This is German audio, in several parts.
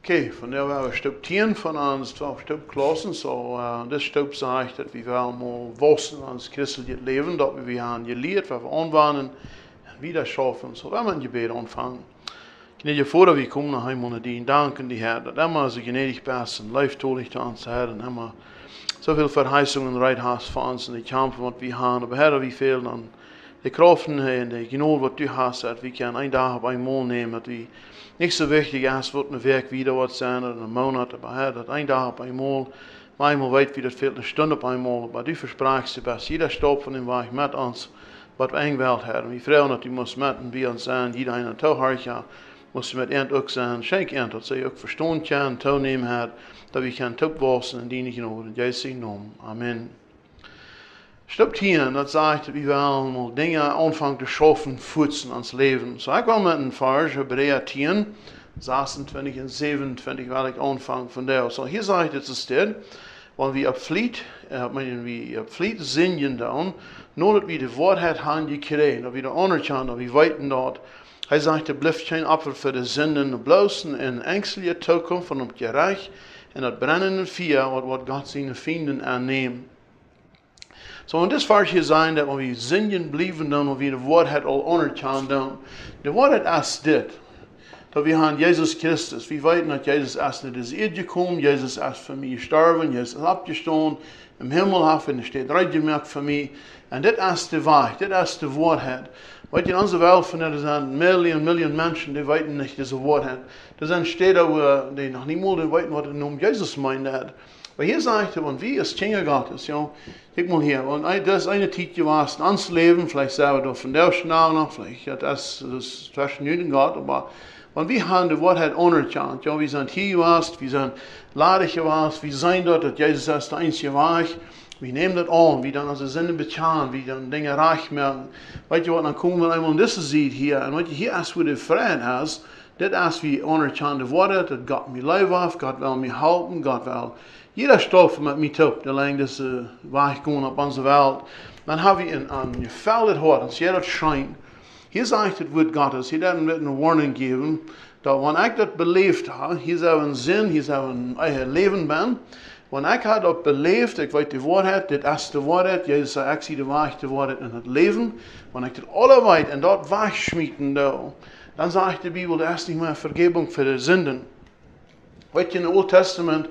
Okay, von der wir ein Stück 10 von uns 12 Stück Klassen, so das Stück sagt, dass wir mal wussten, ans christliche Leben, dass wir haben gelehrt, was wir anwenden, wieder schaffen, so wenn wir ein Gebet anfangen. Ich nehme vor, dass wir kommen nach Hause und dienen, danken die Herr, dass immer so gnädig bist und leiftolig zu uns, Herr, und immer so viel Verheißungen reit hast für uns und die Kämpfe, was wir haben, aber Herr, wie viel dann die Kraften und die Genot, was du hast, dass wir können einen Tag auf einmal nehmen, dass wir nicht so wichtig ist, wird ein Werk wieder was sein oder ein Monat, aber Herr, dass ein Tag auf einmal weit wie das fehlt, eine Stunde auf einmal, aber du versprachst, du bist jeder Stopp von dem Weg mit uns, was wir eingewählt haben. Wir freuen uns, dass du musst mit bei uns sein, jeder einer Tauhörcher muss mit Ent auch sein, schenk Ent, dass sie auch verstehen können, teilnehmen hat, dass wir können tauwassen und dienen in Jesu Namen. Amen. Stop hier, das sagt, wir wollen mal Dinge anfangen zu schaffen, futzen ans Leben. So, ich will mit einem Vers, Hebräer 10, 26 und 27, will ich anfangen von der. So, hier sagt es steht, wenn wir abfliegt singen dann, nur dass wir die Wahrheit haben gekriegt, dass wir da anerkennen, dass wir weiten dort. Er sagt, es bleibt kein Opfer für die Sünden, bloß in ängstlicher Zukunft von dem Gerecht und das brennende Feuer, was Gott seine Finden annimmt. So, und das Vers hier sein, dass wenn wir singen bleiben, dann, wenn wir die Wahrheit all anerkennen, dann, die Wahrheit ist das, dass wir haben Jesus Christus, wir wissen, dass Jesus ist nicht ins Erde gekommen, Jesus ist für mich gestorben, Jesus ist abgestanden, im Himmel hat er steht reingemacht für mich, und das ist die Wahrheit, das ist die Wahrheit. Weißt du, in unserer Welt sind Millionen Menschen, die wissen nicht diese Wahrheit. Da sind Städte, die noch niemals wissen, was der Name Jesus meint hat. Aber hier sagt er, wenn wir als Kinder Gottes, ja, guck mal hier, und das ist eine Zeit gewesen, ans Leben, vielleicht selber von der Schnau noch, vielleicht das zwischen Juden Gott, aber wenn wir haben die Wahrheit anerkannt, ja, wir sind hier gewesen, wir sind ladig gewesen, wir sind dort, dass Jesus ist der einzige Weg, wir nehmen das an, wir dann unsere Sinne bezahlen, wir dann Dinge reich machen. Weißt du was, dann kommen wir einmal in diese Sicht hier, und weißt du, hier ist, wo die Freiheit hast, das ist wie anerkannte Worte, dass Gott mir Leib auf, Gott will mir halten, Gott will jeder Stoff mit mir tut, der lang das Weg gehen auf unsere Welt. Dann haben wir ein gefällt Hort, und jeder scheint. Hier sagt das Wort Gottes, hier hat mir eine Warnung geben, dass wenn ich das belebt habe, hier ist ein Sinn, hier ist ein Leben bin, wenn ich das belebt, ich weiß die Wahrheit, das ist die Wahrheit, Jesus sagt, ich sehe die Wahrheit, die Wahrheit in das Leben, wenn ich das alle weit in dort wegschmieden, dann sagt die Bibel, das ist nicht mehr Vergebung für die Sünden. Weißt du, in dem Alten Testament,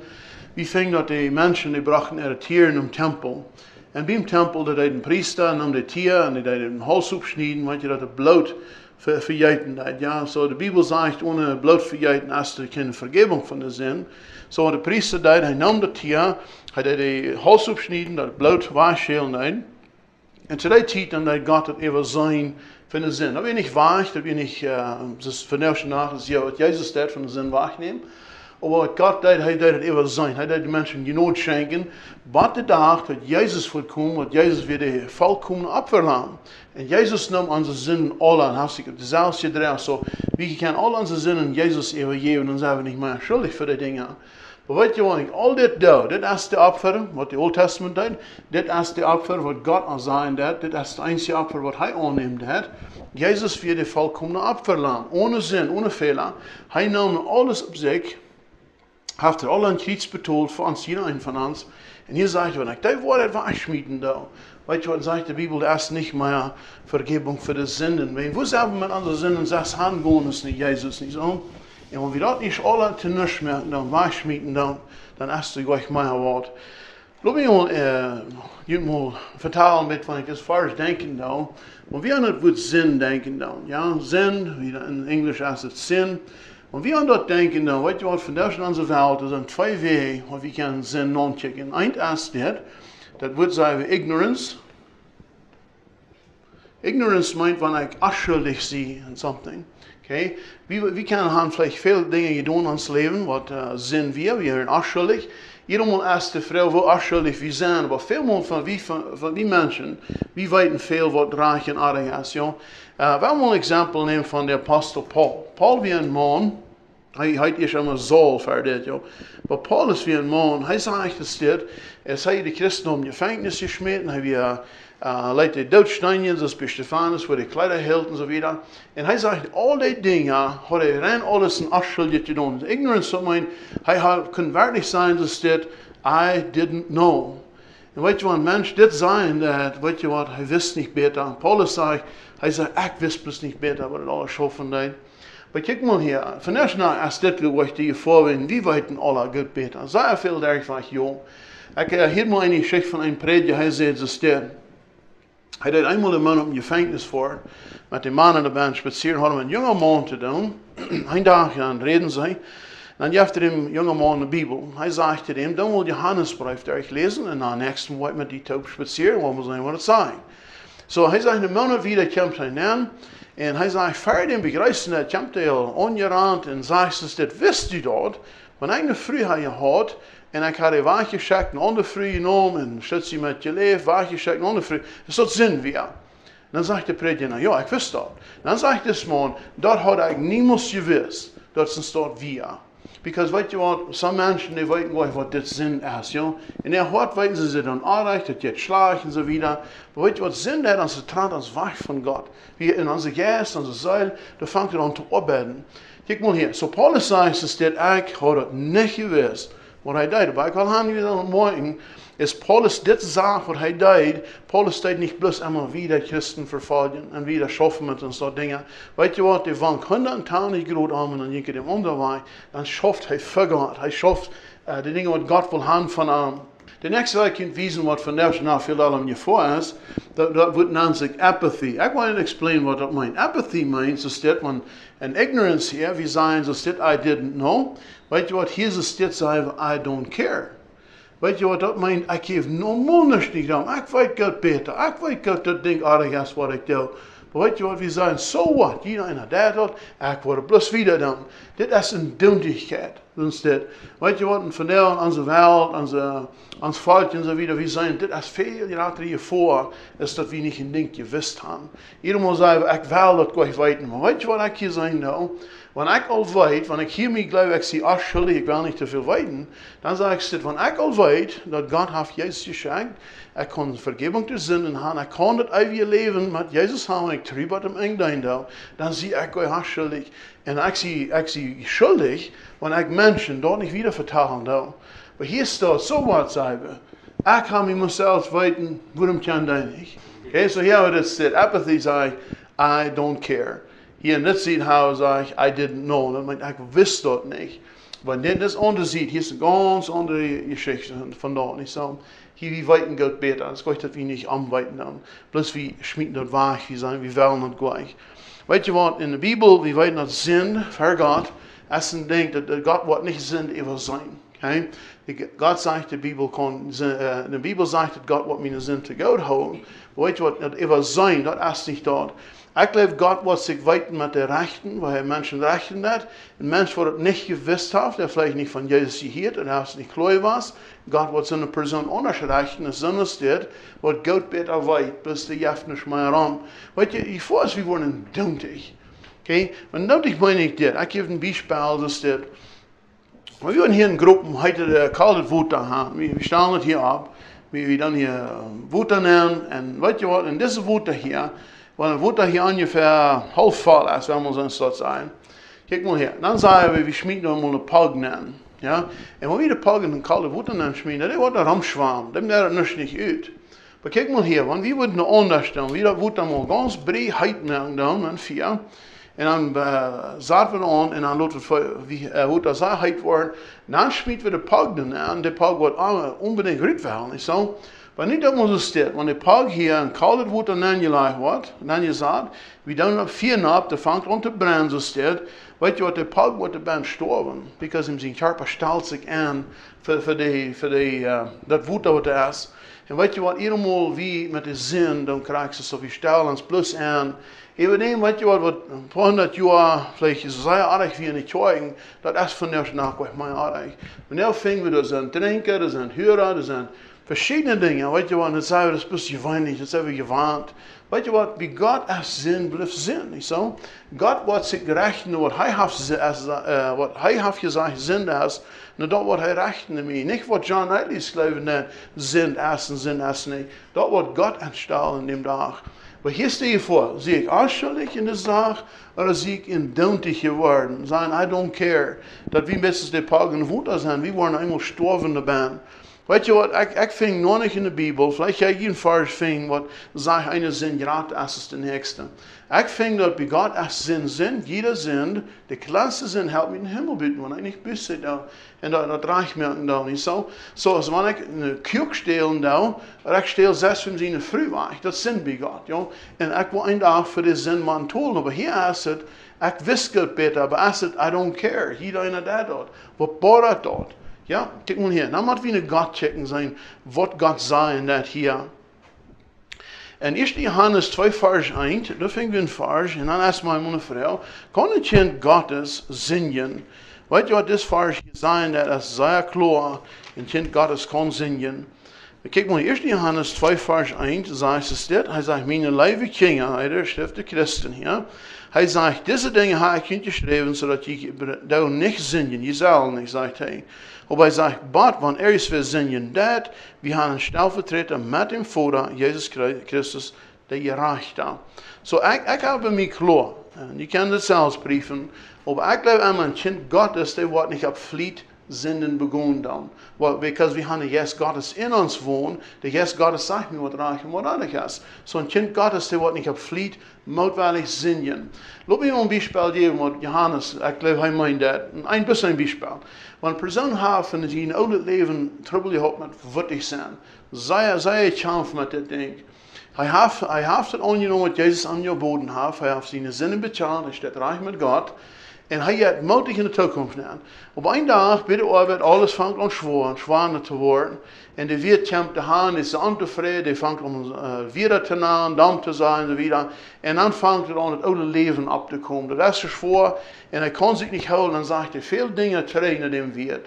wie fing das die Menschen, die brachten ihre Tiere in den Tempel. Und beim Tempel, da den Priester nahm die Tiere und die den Hals abschneiden, weißt du, das Blut verjeiten. Ja, so die Bibel sagt, ohne Blut verjeiten hast du keine Vergebung von der Sinn. So der Priester, er nahm das Tier, hat die Hals abschneiden, das Blut waschschälen. Und zu der Zeit, dann hat Gott das eben sein von der Sinn. Da bin ich wahr, da bin ich, das vernünftig nach, dass Jesus das von der Sinn wahrnehmen. Aber Gott hat das eben sein. Er hat die Menschen Genot schenken. Was der Tag, dass Jesus wird kommen, dass Jesus wieder vollkommen abverlangen. Und Jesus nimmt unsere Sünden alle an. Hast du das gedreht. So, wir können alle unsere Sünden Jesus übergeben und sind wir nicht mehr schuldig für die Dinge. Aber weißt du, wenn ich all das tue, das ist der Opfer, was die Old Testament tut. Das ist der Opfer, was Gott an sein hat. Das ist das einzige Opfer, was er annimmt hat. Jesus wird die vollkommene Abverlangen. Ohne Sinn, ohne Fehler. Er nimmt alles auf sich. Hat alle ein Kreuz betont für uns, jeder einen von uns. Und hier sagt er, wenn ich das Wort wegschmieden da, weißt du, was sagt die Bibel, das ist nicht mehr Vergebung für die Sünden. Wenn wir selber mit unseren Sünden sagen, hingehen ist nicht Jesus, nicht so. Und wenn wir das nicht alle zu nichts merken, dann wegschmieden, dann ist das gleich mein Wort. Lass mich mal vertellen, wenn ich das falsch denken da. Und wir an das Wort Sinn denken da. Ja, Sinn, wie in Englisch heißt es Sinn. Und wir an das denken, dann, weißt du was, von der unserer Welt, das sind zwei Wege, wo wir können Sinn nachchecken. Ein ist das wird sagen Ignorance. Ignorance meint, wenn ich unschuldig sehe in something. Okay? Wir können vielleicht viele Dinge getan ins Leben, was sind wir sind unschuldig. Jeder mal ist die Frau, wo unschuldig wir sind, aber vielmal von wir Menschen, wir wissen viel, was reich und arg ist. Ja? Wir wollen ein Exempel nehmen von dem Apostel Paul. Paul war ein Mann, Hij is immer Saul voor dit, joh. Maar Paulus wie een man, hij zegt dat dit, hij de Christen om gevangenis geschmeten, hij wie leidt de Doodsteinen, zoals bij Stefanus, waar de Kleider hield en zo wieder. En hij zegt, al die dingen, had hij rein alles in afschuldig gedaan. Ignorance, hij kon werkelijk zijn, dat dit, I didn't know. En weet je wat, een mens dit zijn, dat, weet je wat, hij wist niet beter. Paulus zegt, ik wist plus niet beter, wat het alles schoffen deed. Maar kijk mal hier, van eerst naar als dit gewacht die je voorwenden, wie weten alle goed beter. Zeer veel daarvan, joh. Ik hier mal een geschichte van een prediker, hij zei zo dit. Hij deed eenmaal de man op een gevangenis voor, met de man in de band spazieren, hadden we een jonge man te doen. Een dag aan reden zij. Dan gaf dem jonge man de Bibel. Hij zei tegen hem, dan wil Johannesbrief durchlezen en dan nächsten Woord met die Taub spazieren, wat we zijn wat het zei. So hij zei, de man wieder komt hij aan. En hij zei, voor den begrijzen, komt hij al ongerand en zei, dit wist u dat, want ik een vrouw gehad, en ik had een wachtje geschickt, een andere vrouw genomen, en schützt sie met je leven, wachtje geschickt, een andere vrouw. Dus dat zijn we. Dan zegt de prediker, ja, ik wist dat. Dan zegt deze man, dat had ik niemals gewusst, dat zijn staat wir. Because weet je wat, some mensen die weten gar nicht, wat dit zin is, ja. In der Hort weten sie dann aanrecht, dat jetzt schlag und so wieder. Aber weet je wat zin dat, als ze traat als weg van God. Wie in onze geest, onze ziel, dan vangt er aan te arbeiden. Kijk mal hier, so Paulus zegt, dat ik had het niet gewusst, wat hij deed. Maar ik wil hem weer morgen, is Paulus dit zaak wat hij deed. Paulus deed niet bloß immer wieder Christen verfolgen en wieder schaffen met und so dingen. Weet je wat, die van 100 groot aan en dan je dem onderweg, dan schafft hij voor God. Hij schafft de dingen wat God wil hebben van hem. De nächste week kunt wijzen wat van daar nou veel al je voor is. Dat wordt naam zich apathy. Ik wil niet explain wat dat meint. Apathy means is dit, want in ignorance hier, wie zijn is dit, I didn't know. Weet je wat, hier is dit, zeggen I don't care. Weet je wat dat meint? Ik geef normaal niet aan. Ik weet God beter. Ik weet God dat ding aardig is wat ik doe. Maar weet je wat we zijn? So what? Jeder dat had, ik word plus wieder dan. Dit is een dunnigheid. Weet je wat? En vandaar onze wereld, ons volk en zo wieder, we zijn, dit is veel jaren hiervoor, is dat we niet een ding gewist hebben. Iedereen zei, ik wil dat gleich weten. Maar weet je wat ik hier zijn nou? Wanneer ik al weet, wanneer ik hiermee geloof, ik zie schuldig, ik wil niet te veel weten, dan zeg ik, wanneer ik al weet, dat God heeft Jezus geschenkt, ik kan vergeving te zinnen hebben, ik kan het eeuwige leven met Jezus hebben, ik terug wat hem ingedaan, dan zie ik God schuldig. En ik zie schuldig, wanneer ik mensen dat niet weer vertellen. Maar hier staat, zo wat zeggen we, ik ga mezelf weten, waarom kan dat niet? Okay, so hier wordt het staat, apathy zei, I don't care. Hier in dit ziekenhuis zeg ik, I didn't know. Dat meint, ik wist dat niet. Maar dit is onderziet. Hier is een ganz andere Geschichte vandaan. Ik zeg, hier we weten God beter. Het is goed dat we niet aanweten dan. Plus we schmieden dat weg. We willen het gleich. Weet je wat, in de Bibel, we weten dat zin voor God, als een ding dat God wat niet zin even zijn. Okay? God zegt, de Bibel zegt dat God wat mijn zin te God houden. Weet je wat, dat even zijn, dat is niet dat. Ik geloof, God wat zich weten met de rechten, waar hij mensen rechten heeft. Een mens wat het niet gewist heeft, der vielleicht niet van Jezus gehoord en hij niet geloofd was. God wat zijn persoon anders rechten, is zin is dit, wat God beter weet, bis de jeft niet meer aan. Weet je, ik voel we worden doentig. Okay? Maar doentig meen ik dit. Ik geef een beispiel, dus dit. We zijn hier in groepen, heute de kalte Woede hebben. We stellen het hier op. We dan hier Woede nemen. En weet je wat, in deze Woede hier, want het Woede hier ongeveer half vol is, wenn wir so in Stadt sein. Kijk mal hier. Dann sagen wir schmieden mal een Pog nemen. Ja? En wanneer we de Pog in een kalte Woede nemen schmieden, dat wordt een ramschwarm. Dat maakt niet uit. Maar kijk mal hier, want we worden anders dan. We dat Woede mal ganz breed heet nemen dan, en 4. En dan zaten we aan en dan laten we hoe dat zo heet worden. Dan schmieden we de Pog aan. De Pog wordt unbedingt goed wel. Niet zo? Maar niet dat zo staat. Want de Pog hier een koude water neergelegd wordt. En dan je zegt, we doen op 4 op, de vangt aan te brennen zo staat. Weet je wat, de Pog wordt erbij sterven. Because hem zijn körper stelt zich aan voor dat water wat er is. En weet je wat, iedermaal wie met de zin, dan krijg je zo veel stellen ons plus aan. Eveneens, weet je wat 200 jaar, vielleicht is het zeer aardig wie in de kerken, dat is van eerst nach mij aardig. Wanneer vingen we, er zijn drinken, er zijn huren, er zijn verschiedene Dinge. Weet je wat, dan zijn we das bist gewöhnlich, das zijn we gewarnt. Weet je wat, wie Gott als Sinn blijft Sinn, nicht so? Gott wird sich rechnen, was hij heeft gezegd Sinn ist, nur das wird er rechnen mir. Nicht, was John Elias glauben, Sinn ist und Sinn ist nicht. Das wird Gott anstellen in dem Tag. Aber hier stehe ich vor, sehe ich ausschuldig in der Sache, oder sehe ich indeutig geworden? Sagen, I don't care, dass wir bis die Pagen Wunder sind, wir wollen einmal sterben dabei. Weet je wat, ik vind nog niet in de Bijbel, vielleicht jij een vers vindt wat zegt eine zin graad als de nächste. Ik vind dat bij God als zin, jeder zin, de kleinste zin helpt me in de Himmel bieten, want ik niet busse da. En dat reicht mir dan niet zo. Zoals wanneer ik een koek stelen da, en ik stel 6 van zijn fruitwerk, dat zin bij God, jo. En ik wil een dag voor de zin man tolen, maar hier is het, ik wist het beter, maar is het, I don't care, jeder einer dat doet. Wat boort dat? Ja, kijk mal hier. Nou moet we een God checken zijn, wat God zei in dat hier. En 1 Johannes 2 vers 1, daar vinden we een vers, en dan erstmal meine Frau, kann ein Kind Gottes singen? Weet je wat dit vers hier zijn, dat is sehr klar, ein Kind Gottes kann singen. Kijk mal, 1 Johannes 2 vers 1, sagt es dit, hij zegt, meine lieve Kinder, hij schrift de Christen hier, hij zegt, deze dingen habe ich geschrieben, zodat je daar niet zingen, je zal niet, zegt hij. Aber hij zegt, but wanneer is wir zingen dat, wir haben einen Stellvertreter mit dem Vater, Jesus Christus, der gerecht hat. So, ich habe mich klar, und ich kann das selbst briefen, aber ich glaube, ein Kind Gottes, der wird nicht abflieht, Sünden begonnen dann. Well, because wir haben den Geist Gottes in uns wohnen, der Geist Gottes sagt mir, was reich und was anderes ist. So ein Kind Gottes, der wird nicht abflieht, mutwillig singen. Lass mich mal ein Beispiel geben, was Johannes, ich glaube, er meint das. Ein bisschen Beispiel. Wenn eine Person hat, die in ihrem alten Leben Trouble hat mit wüttig sein, sei Kampf mit dem Ding. Er hat das angenommen, was Jesus angeboten hat, er hat seine Sinne bezahlt, er steht reich mit Gott. En hij gaat mutig in de toekomst aan. Op een dag bij de arbeid, alles vangt aan zwaarder te worden. En de weer komt te gaan, is ontevreden, die vangt om weer te nemen, dom te zijn en zo wieder. En dan vangt het aan het oude leven op te komen. Dat is er voor. En hij kan zich niet houden en zegt hij veel dingen terug naar dem Wirt.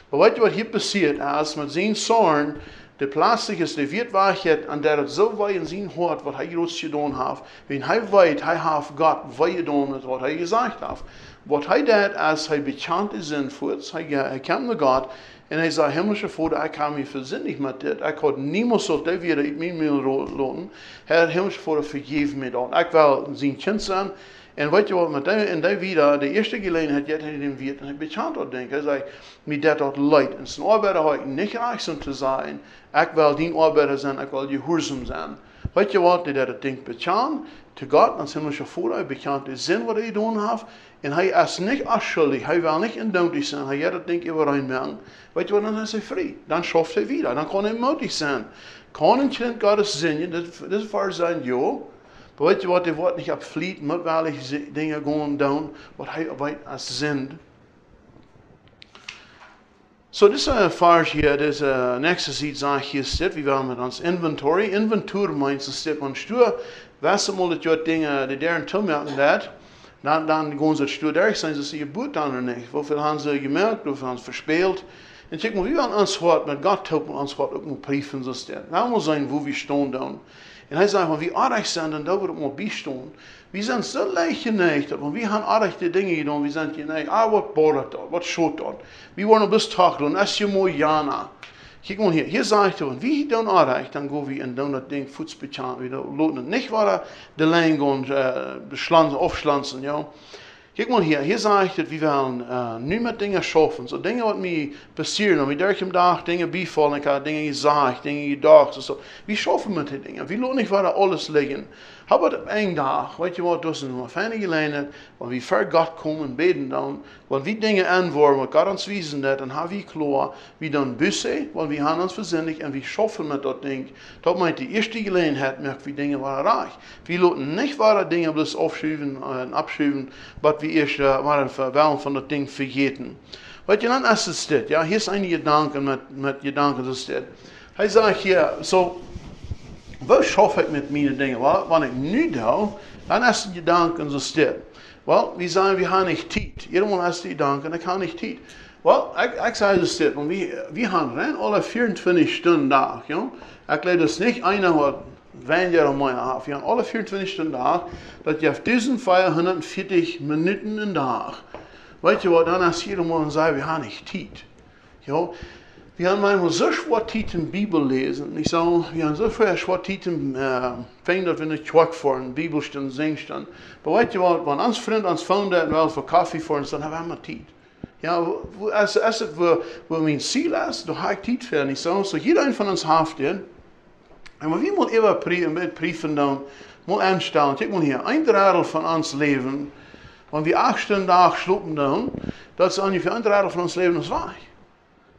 Maar weet je wat hier passiert is? Met zijn zorn, de plastic is de Wirt wacht en dat het zo wij in zijn hoort wat hij grootst gedaan heeft. Wenn hij weet, hij heeft God wat gedaan met wat hij gezegd heeft. Wat hij deed, als hij bekend is in voets, hij kwam naar God en hij zei, himmlische Vader, ik kan me verzinnig met dit. Ik had niemand zo dat weer uit mijn mail laten. Herr, himmlische Vader, vergeef me dat. Ik wil zijn kind zijn. En weet je wat, met die wieder, de eerste gelegenheid, dat hij dem Wirt en hij bekend had, denk hij zei, mir dat leid. En zijn arbeider had ik niet recht te zijn. Ik wil die arbeider zijn, ik wil gehoorzaam zijn. Weet je wat, dat het ding bekend, te God, als himmlische Vader, bekend de zin wat hij gedaan heeft. En hij is niet afschuldig, hij wil niet indeutig zijn, hij gaat het ding overeenbrengen. Weet je wat, dan is hij vrij. Dan schaft hij weer, dan kan hij moedig zijn. Kan een kind Gottes zingen, dat is voor zijn, ja. Maar weet je wat, hij wordt niet opvliet, mutwillige dingen gaan doen, wat hij weet als zin. So, dit is een vers hier, dit is nächste ziet, zeg hier zit, wie wel met ons inventory. Inventory meint, ze zit, want stuur, wees mal dat je dingen, die deren toemerken dat. Dan gaan ze het stuur zijn, ze zien je boet dan er niet. Hoeveel hebben ze gemerkt, hoeveel hebben ze verspeeld. En kijk maar, wie willen ons wat met God helpen, ons wat ook nog brieven zo staat. Nou moet zijn, wo we staan dan. En hij zegt, wie aardig zijn, dan daar wordt ook maar bijstaan. We zijn zo leicht geneigd, want we hebben aardig die dingen gedaan, we zijn geneigd, wat boort dat, wat schoot dat. We worden bis Tag doen, als je mooi jana. Kijk maar hier zegt hij, wie dan aardig, dan gaan we en doen dat ding voetsbekend, we laten het niet waar de lijn gaan afschlanzen, ja. Kijk maar hier zegt het, we willen nu met dingen schaffen, so dingen wat mij passeren, en we dergelijke dag dingen bijvallen, ik heb dingen gezegd, dingen gedacht, so. We schaffen met die dingen, we laten niet waar alles liggen. Aber op één dag, weet je wat, dat is een fijne gelegenheid, want we voor God komen en beden dan, want we dingen aanvoeren, wat God ons wijzen dat, dan hebben we klaar, we dan bussen, want we hebben ons verzinnig en we schaffen met dat ding. Dat meint die eerste gelegenheid, merken we dingen waren reich. We laten niet waar dingen bloß afschuiven en abschuiven, wat we eerst waren wel van dat ding vergeten. Weet je, dan is het dit, ja, hier is een gedanken met gedanken zoals dit. Hij zegt hier, so, wat schaffe ik met mijn dingen? Wel, wat ik nu doe, dan is het gedanken zoals dit. Wel, we zeggen, we hebben niet tijd. Iedereen heeft die gedanken, ik heb niet tijd. Wel, ik zei dus dit, want we gaan rein alle 24 Stunden dag, ja. Ik leid dus niet einer wat weniger om mij af. We gaan alle 24 Stunden dag, dat je hebt 1440 Minuten in dag. Weet je wat, dan als jedermann sagt, wir haben nicht Zeit. Ja, wir haben manchmal so schwer Zeit in der Bibel lesen. Ich sage, wir haben so schwer Zeit in fängt, dass wir nicht schwach fahren, Bibelstunden, Singstunden. Aber weißt du was, wenn uns Freund uns phone dat wel für Kaffee fahren, dann haben wir Zeit. Ja, als het wo mein Ziel ist, da habe ich Zeit für. Ich sage, so jeder ein von uns hat den. Und wir müssen immer prüfen, mal anstellen. Ich muss hier ein Drittel von uns Leben, wenn wir 8 Stunden Tag schlupen dann, das ist ungefähr ein Drittel von uns Leben das war.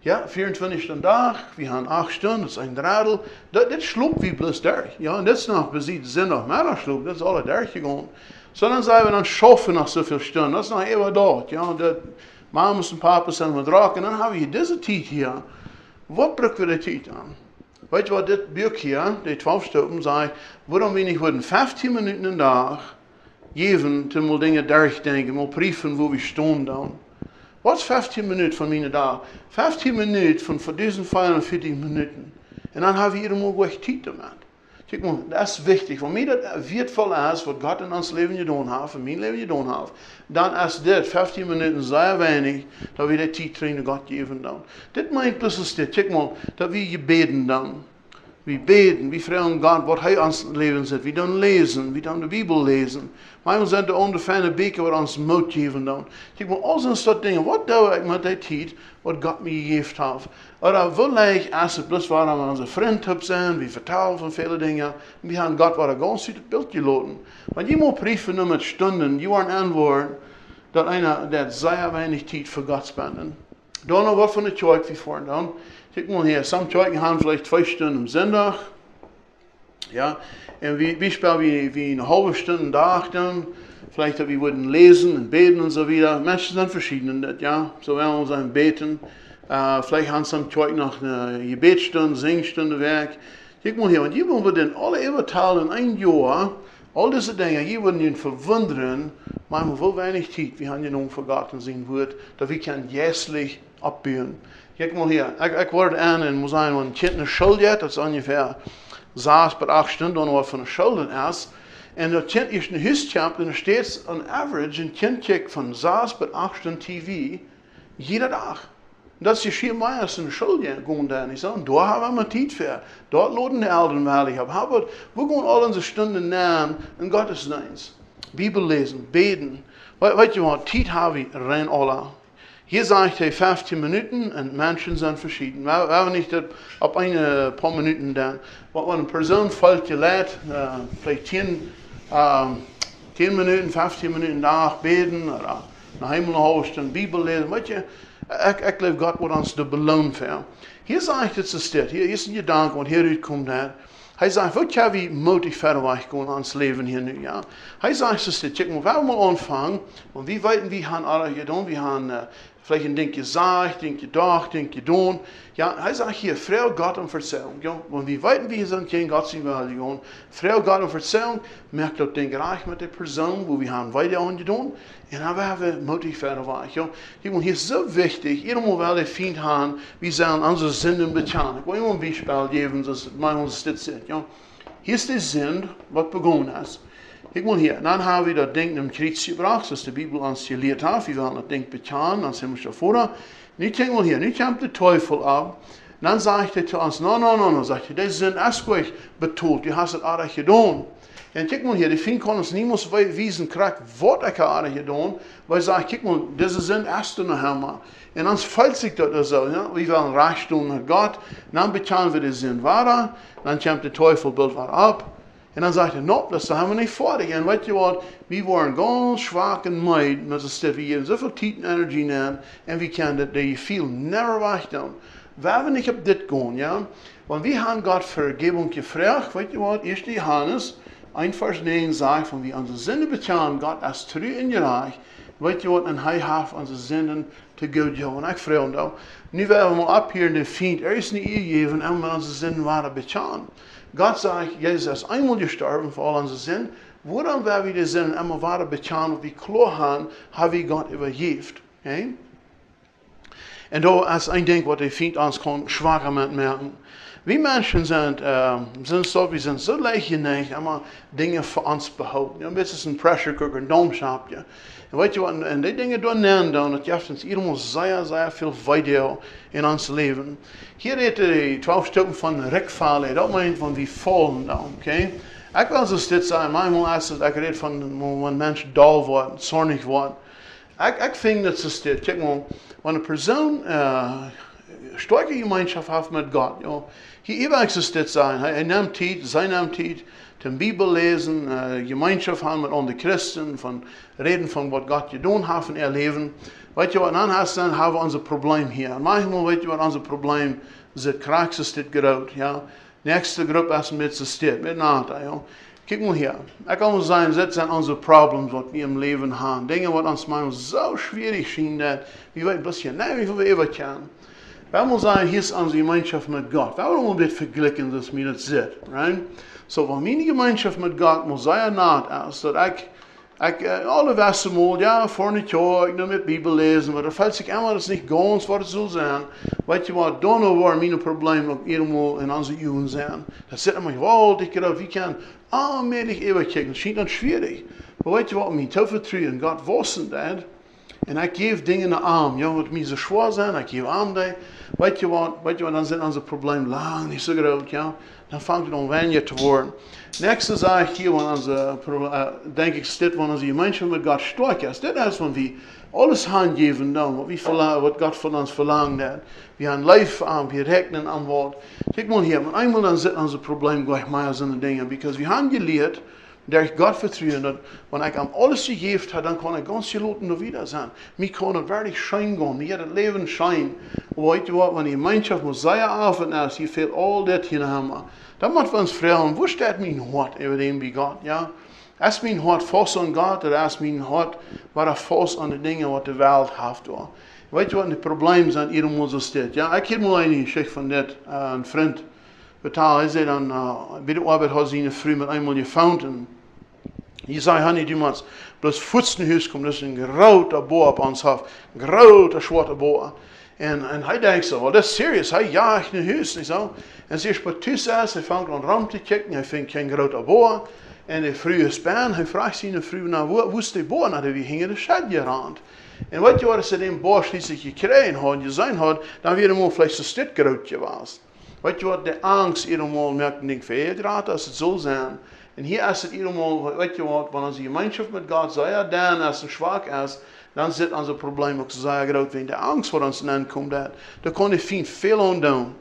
Ja, 24 Stunden Tag, wir haben 8 Stunden, das ist ein Drittel. Das schlupt wie bloß durch. Ja, und das noch besieht Sinn noch mehr schlupt, das ist alle durchgegangen. Sondern sagen wir dann schaffen nach so viel Stunden, das ist noch immer dort. Ja, und Mamas und Papas sind mit Rock, und dann haben wir diese Zeit hier. Was brauchen wir die Zeit an? Weißt du was, das Buch hier, die 12 Stunden, sagt, warum wir nicht 15 Minuten am Tag geben, mal Dinge durchdenken, mal prüfen, wo wir stehen dann. Was ist 15 Minuten von meiner Tag? 15 Minuten von diesen 44 Minuten. Und dann haben wir mal gleich Zeit damit. Kijk maar, das ist wichtig. Wenn mir das wertvoll ist, was Gott in uns Leben getan hat, in mein Leben getan hat, dann ist das 15 Minuten sehr wenig, dass wir die Zeit trainen, Gott geben dann. Das meint bloß ist das. Kijk mal, dass wir beten dann. Wir beten, wir fragen Gott, was er uns Leben sagt. Wir dann lesen, wir dann die Bibel lesen. Manchmal sind da ungefähr Bücher, was uns Mut geben dann. Kijk mal, all so Dinge, was tue ich mit der Zeit, was Gott mir gegeben hat. Oder will ich, als es bloß war, wenn unsere Freunde sind, wir vertellen von vielen Dingen, wir haben Gott was ganz das Bild gelassen. Wenn je mal prüfen nur mit Stunden, die waren antworten, dass einer, der sehr wenig Zeit für Gott spenden. Dann noch was von der Zeug wie vorhin dann. Kijk mal hier, some Zeugen haben vielleicht 2 Stunden am Sonntag. Ja, und wir spielen wie eine halbe Stunde am Tag dann. Vielleicht, dass wir würden lesen und beten und so wieder. Menschen sind verschieden, ja. So werden wir sein beten. Vielleicht haben some Zeugen noch eine Gebetsstunde, Singstunde Werk. Kijk mal hier, und hier wollen wir dann alle überteilen in ein Jahr. All diese Dinge, hier würden ihn verwundern, manchmal wo wenig Zeit wir haben genommen für Gott und sein Wort, dass wir können jährlich abbauen. Kijk mal hier, ik word aan en moet zijn, een kind een schuld heeft, dat is ongeveer 6 bis 8 Stunden, dan wat van een schuld is. En dat kind is een huiskamp en er staat on average, een kind kijkt van 6 bis 8 Stunden TV, jede dag. Dat is je schier meer als een schuld gaan dan. Ik zeg, daar hebben we tijd voor. Dort laden de Eltern weilig ab. We gaan al onze Stunden nemen in Gottesdienst. Bibel lesen, beten. Weet je wat, tijd hebben we rein alle. Hier sagt er 15 Minuten und Menschen sind verschieden. Wir haben nicht ab ein paar Minuten dann. Wenn eine Person folgt gelehrt, vielleicht 10 Minuten, 15 Minuten nachbeten oder nach einmal eine halbe Stunde Bibel lesen. Weißt du, ich glaube, Gott wird uns da belohnen für. Hier sagt er es das. Hier ist ein Gedanke, und hier kommt das. Er sagt, wat kan we motiveren in ons leven hier nu, ja? Hij zegt es dit, kijk, we gaan anfangen, und wir weten, wie haben alle gedaan, wir haben vielleicht ein Ding gesagt, Ding gedacht, Ding getan. Ja, er sagt hier, frau Gott und Verzeihung, ja? Und wir weten, wie sind kein Gott sein Religion, frau Gott und Verzeihung, merkt das Ding reich mit der Person, wo wir haben weiter angetan, und dann werden wir motiveren, ja? Hier ist so wichtig, irgendwo will der Feind haben, wir sollen unsere Sünden bezahlen. Ich will immer ein Beispiel geben, das meinen uns das sind, ja? Hier ist der Sinn, was begonnen ist. Ik wil hier, dan hebben we dat ding in Krieg gebracht, zoals de Bibel ons geleerd heeft. We willen dat ding betalen, dan zijn we schon vorher. Nu denken we hier, nu komt de Teufel ab. Dan zegt hij zu ons, no, zegt hij, deze zijn erstweg betoeld, je hebt het aardig gedaan. En kijk maar hier, de vriend kan ons niemals wijzen krijgen wat ik aardig gedaan. Wij zeggen, kijk maar, deze zijn eerste nog helemaal. En dan fällt sich das so, ja? Wir wollen recht tun mit Gott, dann bezahlen wir die Sinn weiter, dann kommt der Teufel bald wieder ab. Und dann sagt er, no, das haben wir nicht fertig. Und weißt du was, wir waren ganz schwach und meid, das ist das, wir geben so viel Zeit und Energie nehmen, und wir können das viel näher wechtun. Wenn wir nicht auf das gehen, ja, wenn wir haben Gott Vergebung gefragt, weißt du was, 1. Johannes 1 Vers 9 sagt, wenn wir unsere Sünden bezahlen, Gott ist treu in ihr Reich, weißt du was, und er hat unsere Sünden zu gut gehabt. Und ich frage da, nu werden wir mal ab hier in den Feind, ist nicht ihr geben, und wir unsere Sünden weiter bezahlen. Gott sagt, Jesus ist einmal gestorben für all unsere Sünden. Woran werden wir die Sünden einmal weiter bezahlen, und wie klar haben wir Gott übergeben? Okay? En da als een ding wat hij vindt ons kan schwacher met merken. We mensen wir sind so leicht geneigd, immer Dinge für uns behaupten. Ja, das ist ein Pressure Cooker, ein Domschap, ja. Und weißt du was, und die Dinge da nennen, das gibt uns irgendwo sehr, sehr viel weiter in uns Leben. Hier hätte die 12 Stücken von Rückfallen, das meint man, wie fallen da, okay? Ich will so dit sagen, manchmal ist es, ich rede von, wenn ein Mensch dull wird, zornig wird. Ich finde, das ist dit. Kijk mal, wenn eine Person starke Gemeinschaft hat mit Gott, ja, hier existiert sein, er nimmt Zeit, sein nimmt Zeit, die Bibel lesen, Gemeinschaft haben mit anderen Christen, von reden von was Gott getan hat in ihr Leben. Weißt du was, dann haben wir unser Problem hier. Und manchmal, weißt du was, unser Problem ist, krass ist das gerade, ja. Nächste Gruppe ist mit existiert, mit Nachteil, ja. Kijk mal hier. Ich kann mal sagen, das sind unsere Probleme, die wir im Leben haben. Dinge, die uns manchmal so schwierig scheinen, dass wir ein bisschen, wie viel wir immer können. Wir wollen sagen, hier ist unsere Gemeinschaft mit Gott. Wir wollen ein bisschen vergleichen, dass wir das sehen. Right? So, wenn meine Gemeinschaft mit Gott muss sehr nah ist, dass ich alle wissen mal, ja, vor einem Jahr, ich noch mit Bibel lesen, aber da fällt sich immer das nicht ganz, was es soll sein. Weißt du was, da noch war meine Probleme auch irgendwo in unseren Jugend sein. Da sagt man, ich gedacht, wie kann allmählich überkicken, das scheint dann schwierig. Aber weißt du was, mein Taufe Gott wusste das. Und ich gebe Dinge in den Arm, ja, was mir so schwer sein, ich gebe Arm da. Weißt du was, dann sind unsere Probleme lang nicht so groß, ja. Dann fängt es an weniger zu werden. Nächste sage ich hier, denke ich, steht, wenn unsere Gemeinschaft mit Gott stark ist. Das ist, wenn wir alles handgeben, was Gott von uns verlangt hat. Wir haben Life an, wir rechnen an Wort. Guck mal hier, und einmal dann sind unsere Probleme gleich mehr so Dinge, because wir haben gelernt, der ich Gott vertraue, dass wenn ich am alles gegeben habe, dann kann ich ganz viele Leute noch wieder sein. Mir kann es wirklich schein gehen, mir das Leben schein. Und weißt du was, wenn die Gemeinschaft muss sehr Abend ist, hier fehlt all das hier haben. Dann müssen wir uns fragen, wo steht mein Hort über dem wie Gott, ja? Ist mein Hort fast an Gott, oder ist mein Hort fast an die Dinge, die die Welt hat? Weißt du was, die Probleme sind, irgendwo so steht, ja? Ich habe mal eine Geschichte von das, ein Freund, er sagt dann, bei der Arbeit hat sie eine Frau mit einmal gefunden. Ich sage, Hanni, du musst bloß Fuß in Haus kommen, das ist ein grauter Bohr auf uns Hof, ein grauter, schwarzer Bohr. Und er denkt so, well, das ist serious, er jagt in Haus, nicht so. Und sie ist bei Tisch, er fängt an rum zu kicken, er findet kein grauter Bohr. Und die Frau ist bei ihm, er fragt sie eine Frau, na, wo ist der Bohr? Na, wie hing der Schad gerannt? Und weißt du, was er den Bohr schließlich gekriegt hat, gesehen hat, dann wird er vielleicht so stitt graut gewesen. Weißt du, was die Angst irgendwann merkt, nicht verhindert, dass es so sein. Und hier ist es irgendwann, weißt du was, wenn unsere Gemeinschaft mit Gott sehr dann als es schwach ist, dann sind unsere Probleme auch sehr groß, wenn die Angst vor uns kommt, da kann ich viel tun.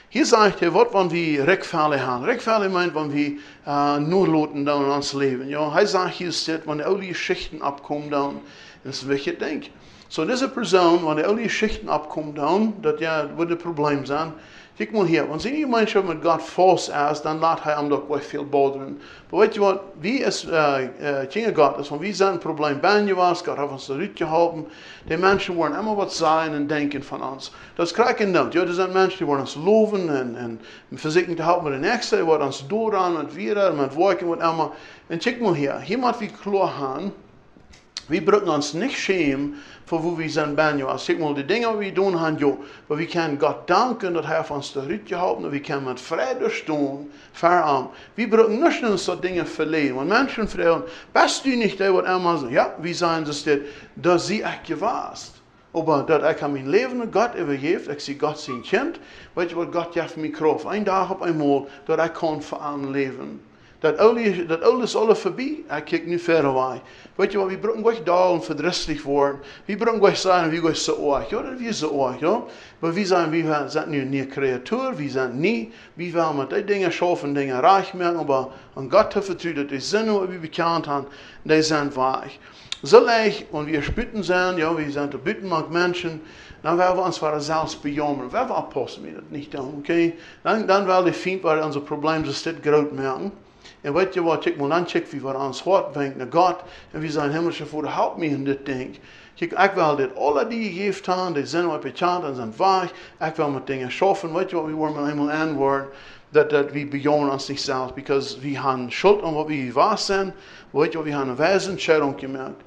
Hier sagt er, was wenn wir Rückfälle haben. Rückfälle meint, wenn wir nur loten in uns Leben. Ja, er sagt hier, wenn all die Schichten abkommen, dann das ist ein wichtiges Ding. So diese Person, wenn all die Schichten abkommen, dann, das ja, wird ein Problem sein. Kijk mal hier, wenn seine Gemeinschaft mit Gott falsch ist, dann lässt er ihm doch gleich viel boden. Aber weißt du was, wie ist Gott, ist, wenn wir sind ein Problem bei was, Gott hat uns zurückgehalten, die Menschen wollen immer was sagen und denken von uns. Das kriegt ihn nicht. Ja, das sind Menschen, die wollen uns loben und versuchen zu halten mit der Nächsten, die wollen uns durchran mit wieder, mit Worken, mit immer. Und kijk mal hier muss wie klar haben, wir brauchen uns nicht schämen, für wo wir sind bei uns. Kijk mal, die Dinge, die wir tun haben, ja, aber wir können Gott danken, dass er uns zurückgehalten hat, wir können mit Freude stehen, verarmt. Wir brauchen nicht nur so Dinge verlieren. Wenn Menschen fragen, bist du nicht der, was immer sagt, ja, wie sagen das denn, dass sie echt gewasst. Aber dass ich mein Leben an Gott übergebe, ich sehe Gott sein Kind, weißt du, was Gott gibt mir Kraft. Ein Tag auf einmal, dass ich kann für einen leben. Dat alles alle vorbei, ik kijk nu verder weg. Weet je wat, we brauchen gleich da und verdrießlich worden. Wir brauchen gleich sagen, wir gleich so arg, ja, wir so arg, ja. Aber wir sagen, wir sind nie Kreatur, wir sind nie, wir wollen mit den Dingen schaffen, Dinge reich machen, aber an Gott vertrauen, die sind, was wir bekannt haben, die sind weich. So leicht, wenn wir spütten sind, ja, wir sind bitten mit Menschen, dann werden wir uns für uns selbst bejammern. Wenn wir Apostel das nicht tun, okay? Dann werden die Feind, weil unsere Probleme so groß merken. Und weißt du was, kijk mal dan, wie wir ans Hart wenken naar God. En wie zijn himmlische Vader, help me in dit ding. Kijk, ik wil dit alle die gegeven hebben, die zijn wat bekend en zijn waar. Ik wil met dingen schaffen. Weet je wat, we worden eenmaal aanwoord. Dat we bejammern ons niet zelf. Because we hebben schuld aan wat we was zijn. Weet je wat, we hebben een wijze Entscheidung gemaakt.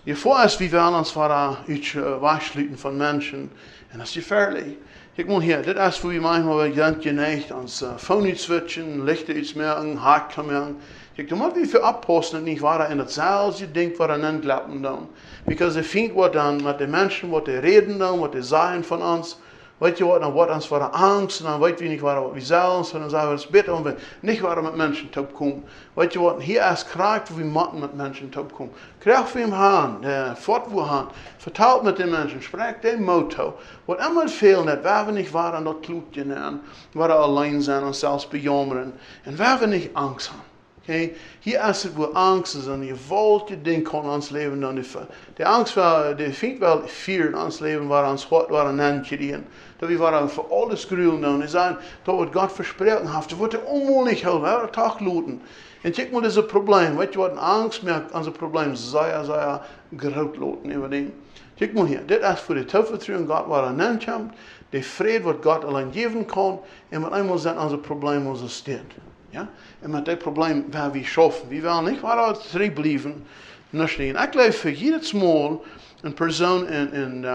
Je voorst wie wel ons voor iets waarschuwen van mensen. En dat is gefährlich. Kijk maar hier, dit is voor je manchmal wel ganz geneigd, ons phone switchen, lichten iets meer aan, haak komen. Kijk, dan moet we voor oppassen, niet waar in hetzelfde ding waar aan klappen dan. Because they think wat dan met de mensen, wat die reden dan, wat die zeggen van ons. Weet je wat, dan wordt ons voor de angst, en dan weten we niet waar we zelf zijn, en dan zeggen we het is beter om we niet waar met mensen te komen. Weet je wat, hier is krijgt we moeten met mensen te komen. Krijg we hem aan, voort we gaan, vertelt met de mensen, spreekt de motto. Wat immer veel net, waar we niet waren, dat klopt je aan, waar we alleen zijn en zelfs bejammeren, en waar we niet angst hebben. Okay? Hier is het waar angst is en je voelt je ding kan ons leven dan de angst die vindt wel vier in ons leven waar ons God waar een eindje die dat we waren voor alles gruwelen dan is dat wat God versproken heeft dat wordt er onmogelijk helpen we hebben toch loten en kijk maar dat is een probleem weet je wat een angst merkt aan zijn probleem zij groot loten in wat ding kijk maar hier dit is voor de tovertruing God waar een eindje de vrede wat God alleen geven kan en wat eenmaal zijn aan zijn probleem onze steed. Ja? En met dat probleem waar we schaffen. We willen niet waar we drie blijven. En ik leef voor jedes Mal een persoon in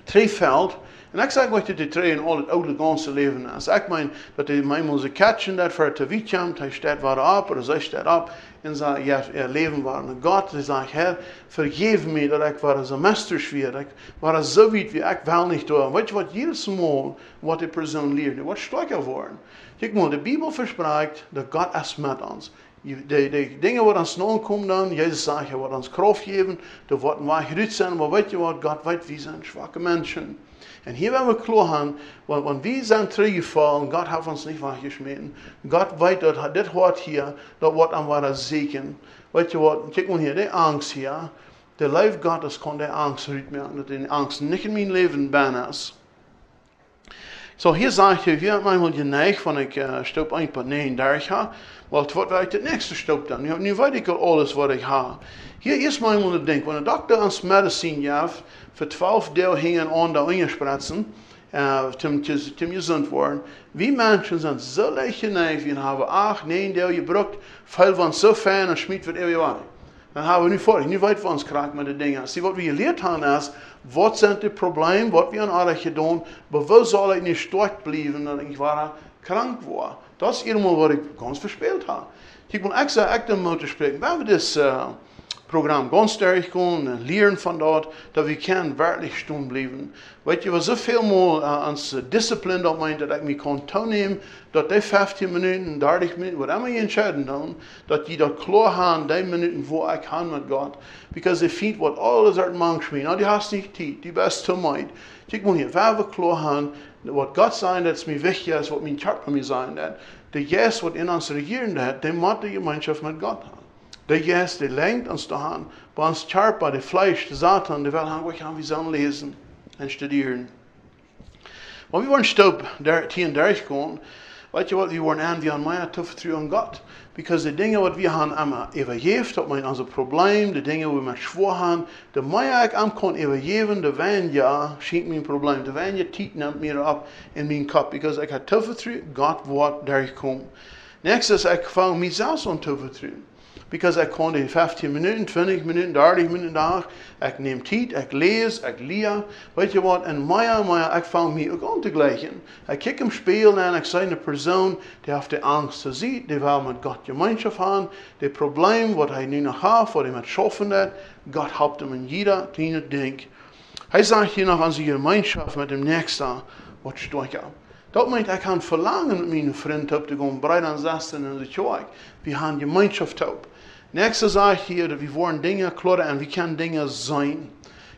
Treeveld. En ik zeg wat je die twee in al het oude ganse leven is. Ik meen dat hij mij moet catchen dat voor te weten. Hij staat waar op, of zij staat op. En zei, ja, leven waar een God. Hij zegt, Heer, vergeef me dat ik waar een mesters weer. Ik waar zo weet wie ik wel niet doe. Weet je wat, jedes Mal wat die persoon leert. Die wordt sterker worden. Kijk maar, de Bijbel verspreekt dat God is met ons. De dingen wat ons nou komen dan, Jezus zegt, hij wordt ons kracht geven, er worden wij gered zijn, maar weet je wat, God weet, wie zijn zwakke mensen. En hier willen we klagen, want we zijn teruggevallen, God heeft ons niet weggesmeten. God weet dat dit hoort hier, dat wordt aan waar zeken. Weet je wat, kijk maar hier, die angst hier, de lijf Gottes kan die angst uitmaken, dat die angst niet in mijn leven bijna is. So hier zegt je, wie hat manchmal geneigd van ik stop 1,39 ha, want wat wil ik de nächste stop dan? Nu weet ik al alles wat ik ha. Hier is manchmal het ding, wanneer de dokter ons medicine gaf, voor 12 deel hingen aan de ingespratzen, zum gezond worden. Wie mensen zijn zo leicht geneigd, en hebben 8, 9 deel gebruikt, veel van zo fijn en schmied wat eeuwig. Dan hebben we nu voor, nu weten we ons krijgen met de dingen. Zie, wat we geleerd hebben is, wat zijn de problemen, wat we aan aardig gedaan, maar waar zal ik niet sterk blijven, dat ik waar krank word. Dat is helemaal wat ik ganz verspeeld heb. Ik moet echt dan moeten spreken. We hebben dit programma ganz sterk kunnen leren van dat we kunnen werkelijk staan blijven. Weet je, we zoveel meer ans discipline dat meint dat ik me kan toenemen, dat die 15 minuten, 30 minuten, wat immer je entscheiden dan, dat je dat klaar hebben, die minuten voor ik ga met God. Because they vind wat alles uit manch me. Nou, die hast niet tijd, die best te meid. Kijk maar hier, waar we klaar hebben, wat God zei, dat is mij wichtig is, wat mijn hart van mij zei, dat de jes wat in ons regeren dat, die moet de gemeenschap met God hebben. De jes, die lenkt ons te gaan, bij ons hart, bij de vlees, de Satan, die wil gaan we zullen lezen en studeren. Maar we worden stop 33 gaan, weet je wat, we worden aan wie aan mij te vertrouwen God. Because de dingen wat we gaan evalueerd, dat mijn onze probleem, de dingen we met schwoor gaan, de mij ik aan kan evalueren, de wijn ja, schenkt mijn probleem, de wijn je tijd neemt meer op in mijn kop, because ik heb te vertrouwen, God wordt daar komen. Next is ik vang mezelf aan te vertrouwen. Because ik kan die 15 minuten, 20 minuten, 30 minuten dag, ik neem tijd, ik lees, ik leer, weet je wat, en mij, ik vang mij ook aan te gelijken. Ik kijk hem spelen en ik zie een persoon, die heeft de angst te zien, die wil met God gemeenschap hebben, de probleem wat hij nu nog heeft, wat hij met schaffen heeft, God helpt hem in jeder kleine ding. Hij zegt hier nog aan zijn gemeenschap met dem Nächsten, wat sterker. Dat meint, ik kan verlangen met mijn vriend op te gaan, breid aan zessen in de kerk. We gaan gemeenschap op. Nächste zegt hier, dat we worden dingen klaren en we kunnen dingen zijn.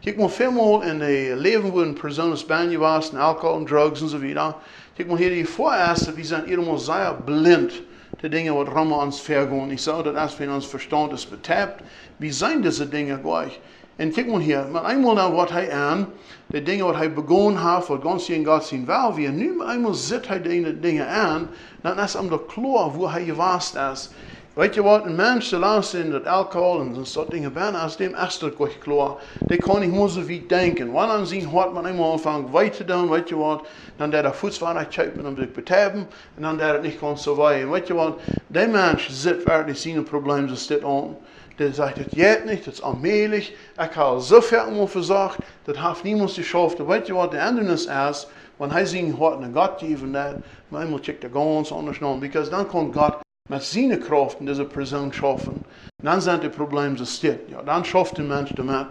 Kijk maar veelmaal in de leven waar een persoon is bij was, en alcohol en drugs en zo verder. Kijk maar hier, die vooreerst, dat we zijn helemaal zeer blind. De dingen wat rond ons vergaan. Ik zou dat als we ons verstand is betapt, we zijn deze dingen gleich. En kijk maar hier, maar eenmaal dan wat hij aan, de dingen wat hij begonnen heeft, wat ganz in God zien wel, wie nu eenmaal zit hij de dingen aan, dan is hem de klaar waar hij geweest is. Weet je wat, een mens, de laatste in dat alcohol en zo'n dingen ben, als dem echt het goed klaar, die kan niet meer zo veel denken. Wanneer aan zijn hart man eenmaal aanvangt weiter te doen, weet je wat, dan der de voetsvaardigheid met hem zich betreiben en dan der het niet kan surviven. Weet je wat, die mens zit werkelijk zijn probleem zo dit aan. Die zegt, het geht niet, het is allmählich, ik heb al zoveel om verzorgd, dat heeft niemand geschafft. Weet je wat, de eendernis is, wanneer hij zijn hart naar God geven heeft, maar eenmaal checkt er ganz anders naar, because dan kan God met zijn krachten deze persoon schaffen. Dan zijn de problemen zo stil. Ja, dan schafft de mens damit.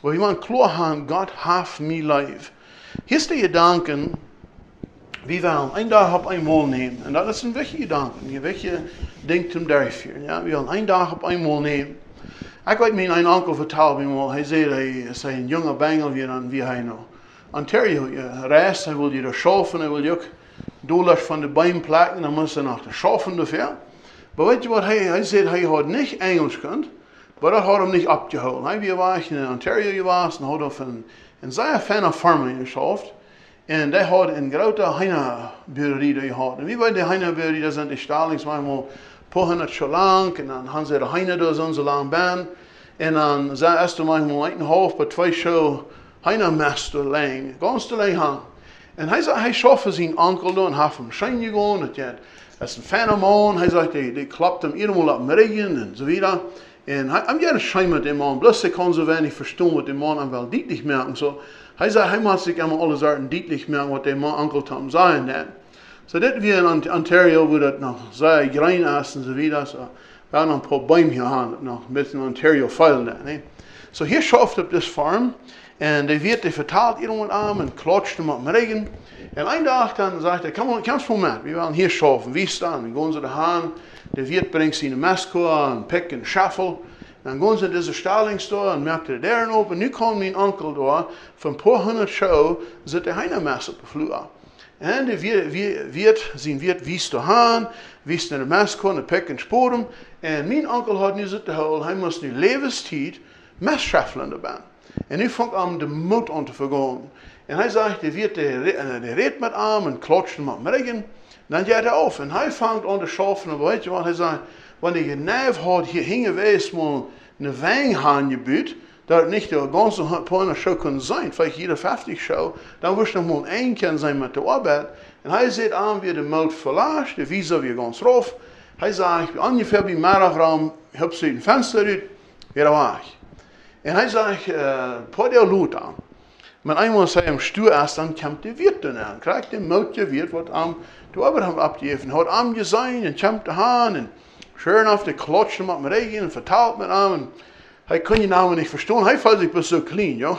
Maar we moeten klar hebben, God heeft mijn leven. Hier is de gedanken, wie willen een dag op eenmaal nemen. En dat is een wichtige gedanke. Een wichtige ding te durfvieren. Ja, we willen een dag op eenmaal nemen. Ik weet mijn onkel vertelde me mal, hij zei, hij is een jonge bengel wie hij nou. Ontario, reist, hij wil je er schaffen, hij wil je ook dollars van de bein plakken, dan moet hij nog de schaffen dafür. Maar weet je wat, hij zei, hij had niet Engels gekund, maar dat had hem niet opgehouden. Hij was in Ontario geweest en had een zeer fijne firma geschaft. En die had een grote heineburerie gehad. En wie weet die heineburerie, dat zijn die Stalings manchmal paar honderd zo lang. En dan hebben ze de heine door zo lang ben. En dan zijn ze manchmal 1,5 bij 2 zo heinemester lang. Ganz te lang hangen. En hij zei, hij schaffe zijn onkel door en heeft hem schijn gegaan. Dat is een fijne man. Hij zegt, die klapt hem eenmaal op mijn regen en zo wieder. En hij heeft een schijn met die man. Bloß hij kan zo weinig verstaan wat die man aan wel duidelijk merken. So, hij zei, hij moet zich immer alle Sachen duidelijk merken wat die man onkel tam zijn. So dit weer in Ontario, wo dat nog sehr grein ist und so wieder. So, wir haben ein paar Bäume hier noch ein bisschen Ontario feilen. So hier schafft auf das Farm. En die wird verteilt irgendwann an und klatscht mit dem Regen. Und ein Tag dann sagt er, kommst du mit, wir wollen hier schaffen, wie ist dann? Dann gehen sie daheim, der Wirt bringt seine Messkor, einen Pick, einen Schaffel. Dann gehen sie in diese Stallingstore und merkt er deren auf. Und nu kommt mein Onkel da, von ein paar hundert Show, sitzt der Heinemess auf der Flur. Und der Wirt wies daheim, wies in der Messkor, einen Pick und Sporen. Und mein Onkel hat nu zitten holen, er muss nu Lebenszeit Messschaffeln dabei. En nu fängt aan de moed aan te vergaan. En hij zegt, die redt met hem en klatscht met hem regen. Dan gaat hij af en hij fängt aan te schaffen. En weet je wat hij zegt? Wanneer je neef had hier hingeweest, maar een wijn aangebuut, dat het niet de ganze paar show kon zijn, vielleicht jeder 50 show, dan wist je nog maar één keer zijn met de arbeid. En hij zegt aan wie de moed verlaat, de visa weer ganz rauf. Hij zegt, ongeveer bij middagraam, heb ze een venster uit, weer weg. En hij zegt, paar der Lut aan. Maar eenmaal zei hem stuur is, dan komt de Wirt dan aan. Krijgt de mootje Wirt wat aan de Abraham abgegeven. Had aan gezien en komt de haan. En schön auf de klatscht met me regen en vertaalt met hem. En hij kon je namen niet verstaan. Hij voelt zich best zo clean, joh.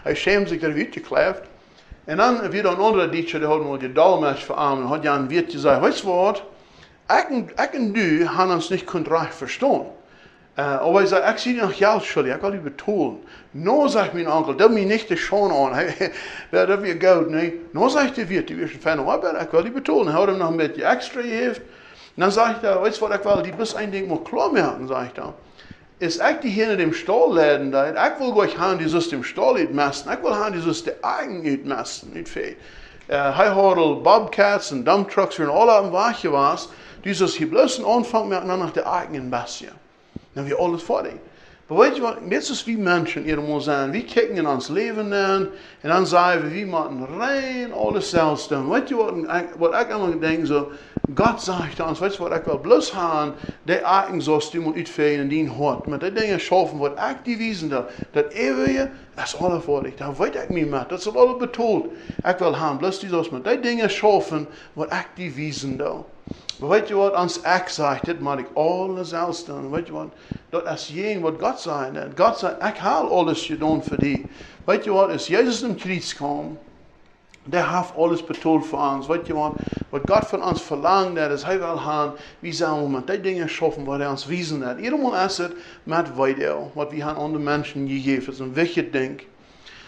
Hij schämt zich dat Wirt gekleefd. En dan weer een andere dietje, die had mal gedalmest voor hem. En had ja een Wirt gezegd, weet je wat? Ik en du hebben ons niet recht verstaan. Aber ich sage, ich sehe noch Geld schuldig, ich will die betonen. No, sagt mein Onkel, das mir nicht das schon an, das wird gut, ne? No, sagt der Wirt, die ist ein feiner Arbeit, ich will die betonen. Er hat ihm noch ein bisschen extra gegeben. Und dann sagt er, weißt du was, ich will die bis ein Ding mal klar merken, sagt er. Ist ich die hier in dem Stall läden, da, ich will gleich haben, die aus dem Stall messen, ich will haben, die aus der Eigen messen, nicht viel. Er hat Bobcats und Dumptrucks und alle am Wache was, die aus hier bloß einen Anfang merken, dann nach der eigenen Messen. Dan hebben we alles voor die. Maar weet je wat, net zoals we mensen hier zijn, we kijken in ons leven aan, en dan zeggen we moeten rein alles zelf doen. Weet je wat ik allemaal denk, zo, God zegt ons, weet je wat, ik wil bloos gaan, die eigen zoals die moet uitvegen in die hart, maar die dingen schaffen, wat ik die wiesen dat eeuwige, dat is alles voor dich, daar weet ik niet meer, dat is alles betoeld. Ik wil gaan, bloos die zoals, maar die dingen schaffen, wat ik die wiesen dat. Maar weet je wat, als ik zeg, dit moet ik alles zelf doen. Weet je wat, dat is geen wat God zei. God zei, ik haal alles gedaan voor die. Weet je wat, als Jezus in Christus kwam, der heeft alles betoeld voor ons. Weet je wat God van ons verlangt, dat is hij wil gaan, wie zullen we met die dingen schaffen, wat hij ons wijzen heeft. Iedereen is het met weidel, wat we aan de mensen gegeven. Dat is een wichtig ding.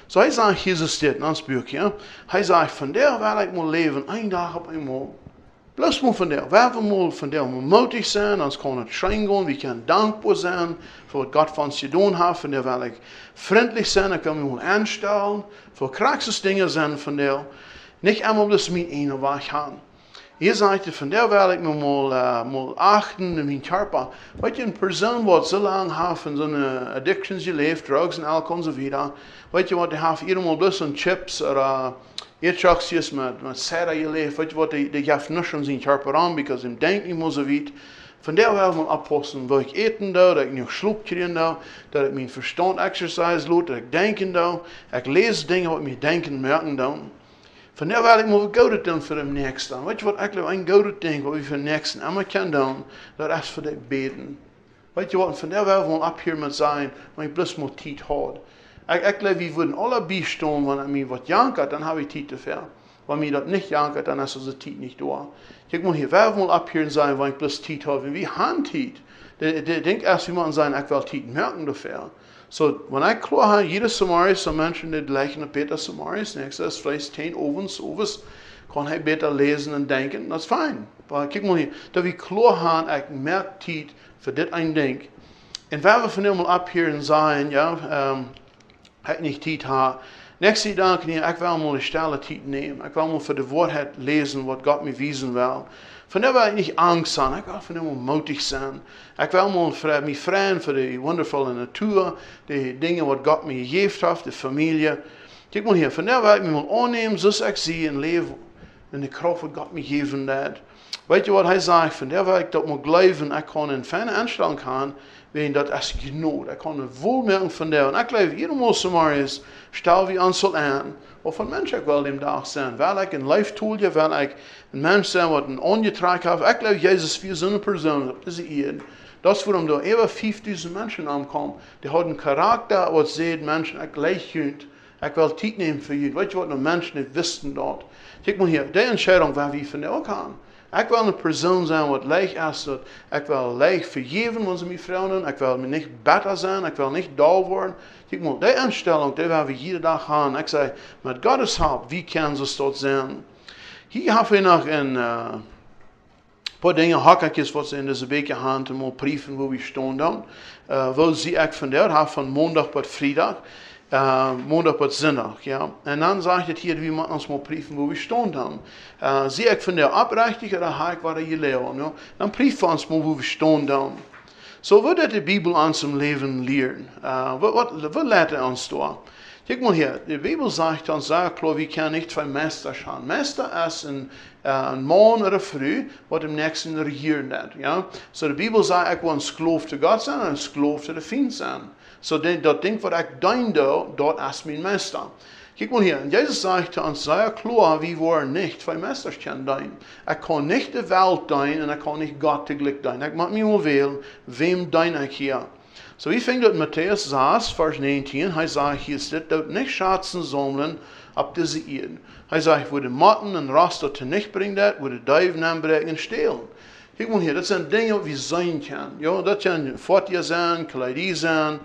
So hij zegt, hier is het in ons boekje. Hij zegt, van der wil ik moet leven, een dag op eenmaal. Bloß mal von der, von der wir mutig sein, uns kann es schön gehen, wir können dankbar sein für was Gott von uns getan hat, von der will ich freundlich sein, da können wir uns anstellen, für kraxes Dinge sein von der, nicht einmal das mit einer Weg haben. Hier sagt von der wil ik me mal achten in mijn körper. Weet je, een persoon wat zo lang heeft van zo'n addictions geleefd, drugs en alcohol en zo verder. Weet je wat, die heeft helemaal bloß een chips of eetjes met sera geleefd. Weet je wat, die geeft niks aan zijn körper aan, because hem denkt niet meer zo weit. Van der wil ik mal oppassen, wat ik eten doe, dat ik nog sloep krijgen doe, dat ik mijn verstand exercise doe, dat ik denken doe. Ik lees dingen wat ik me denken en merken doe. Van der wil ik maar gouden doen voor hem nächsten. Weet je wat, ik geloof een gouden ding wat we voor nächsten allemaal kunnen doen, dat is voor de beden. Weet je wat, van der wil ik op hier met zijn, maar ik plus maar tijd had. Ik geloof, we worden alle bijstaan, wanneer ik me wat jankert, dan heb ik tijd te veel. Wanneer mir dat nicht jankert, dann ist unsere Zeit nicht da. Ich muss hier mal ab hier sein, weil ich bloß Zeit habe. Wie haben Zeit? Ich denke erst, wie man sein, ich will Zeit merken dafür. So, wenn ich klar habe, jeder Samaris, so Menschen, die gleichen ein Peter Samaris, nächstes, vielleicht 10 Ovens, sowas, kann ich besser lesen und denken, das ist fein. Aber guck mal hier, da wir klar haben, ich merke Zeit für das ein Ding. Und wenn wir von dem mal ab hier sein, ja, ich nicht Zeit habe, nächste Tag, ich will mal eine Stelle Zeit nehmen. Ich will mal für die Wahrheit lesen, was Gott mir wiesen will. Von der will ich nicht Angst haben. Ich will von dem mal mutig sein. Ich will mal mich freuen für die wundervolle Natur, die Dinge, was Gott mir gegeben hat, die Familie. Kijk mal hier, von der will ich mich mal annehmen, so ich sehe und lebe in der Kraft, was Gott mir gegeben hat. Weet je wat hij sagt? Von der will ich dat mal glauben, ich kann in feine Einstellung haben, wenn das ist genug. Ich kann wohlmerken von der. Und ich glaube, jeder muss Samaris, stell wie Anzahl an, of een mens ik wel dem dag zijn. Wil ik een life-tool, wil ik een mens zijn wat een ongetrakt heeft. Ik geloof, Jezus voor zo'n persoon op deze eeuw. Dat is waarom er over 5000 mensen aankomen. Die hebben een karakter wat zegt, mensen, ik leid je. Ik wil tijd nemen voor je. Weet je wat de mensen niet wisten dat? Kijk maar hier, die entscheiding waar we van elkaar gaan. Ik wil een persoon zijn wat leicht is. Ik wil leicht vergeven, wanneer ze mij vragen. Ik wil me niet beter zijn. Ik wil niet dol worden. Kijk maar, die instelling, die waar we iedere dag gaan. Ik zeg, met Gottes hulp, wie kan ze dat zijn? Hier hebben we nog een paar dingen, hakjes, wat ze in deze week gaan, om op brieven, waar we staan dan. Wo zie ik van daar, van maandag tot vrijdag. Montag bis Sonntag, ja. Und dann sagt es hier, wie man uns mal prüfen, wo wir stehen haben. Sehe ich von der abrichtig oder habe ich was gelehrt, ja. Dann prüfen wir uns mal, wo wir stehen haben. So wird die Bibel uns im Leben lehren. Was lehrt uns da? Guck mal hier, die Bibel sagt uns sehr klar, wir können nicht zwei Meister schauen. Meister ist ein Mann oder Frau, was im nächsten regieren hat, ja. So die Bibel sagt, ich will ein Sklave zu Gott sein und ein Sklave zu der Feind sein. So dat ding wat ik dein doe, dat is mijn meester. Kijk mal hier, Jesus sagt uns sehr klar, wie wir nicht zwei Meister können dein. Ich kann nicht die Welt dein und ich kann nicht Gott täglich dein. Ich muss mir mal wählen, wem dein ich hier. So wie fängt das Matthäus 6, Vers 19, er sagt, hier steht, dort nicht Schatzen sammeln ab diese Erde. Er sagt, wo die Motten und Rost dort nicht bringen, wo die Däuven anbrechen und stehlen. Kijk mal hier, das sind Dinge, die sein können. Ja, das können Fortier sein, Kleidie sein,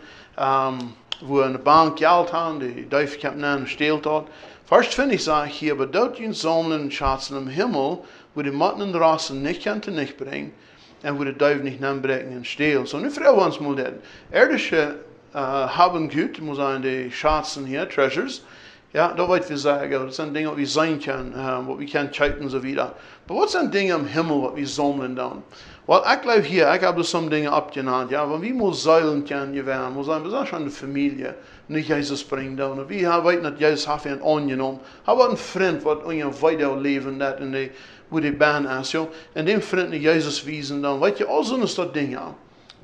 wo eine Bank Geld haben, die Däufen kommen an und stehlt dort. First finde ich, sage ich hier, aber dort die Sammeln und Schatzen im Himmel, wo die Motten und Rost nicht können, nicht bringen, und wo die Däufen nicht anbrechen und stehlen. So, nu fragen wir uns mal das. Irdische haben gut, muss sagen, die Schatzen hier, Treasures. Ja, da wollen wir sagen, das sind Dinge, die wir sein können, was wir können checken und so weiter. Aber was sind Dinge im Himmel, was wir sammeln dann? Weil ich glaube hier, ich habe so Dinge abgenannt, ja, wenn wir mal Säulen können, muss sagen, wir sind schon eine Familie, nicht Jesus bringen dann. Wir haben nicht Jesus hat ihn angenommen. Aber ein Freund, was uns weiterleben hat, wo die Bahn ist, ja, und dem Freund nicht Jesus wiesen dann, weißt du, all so ist das Dinge.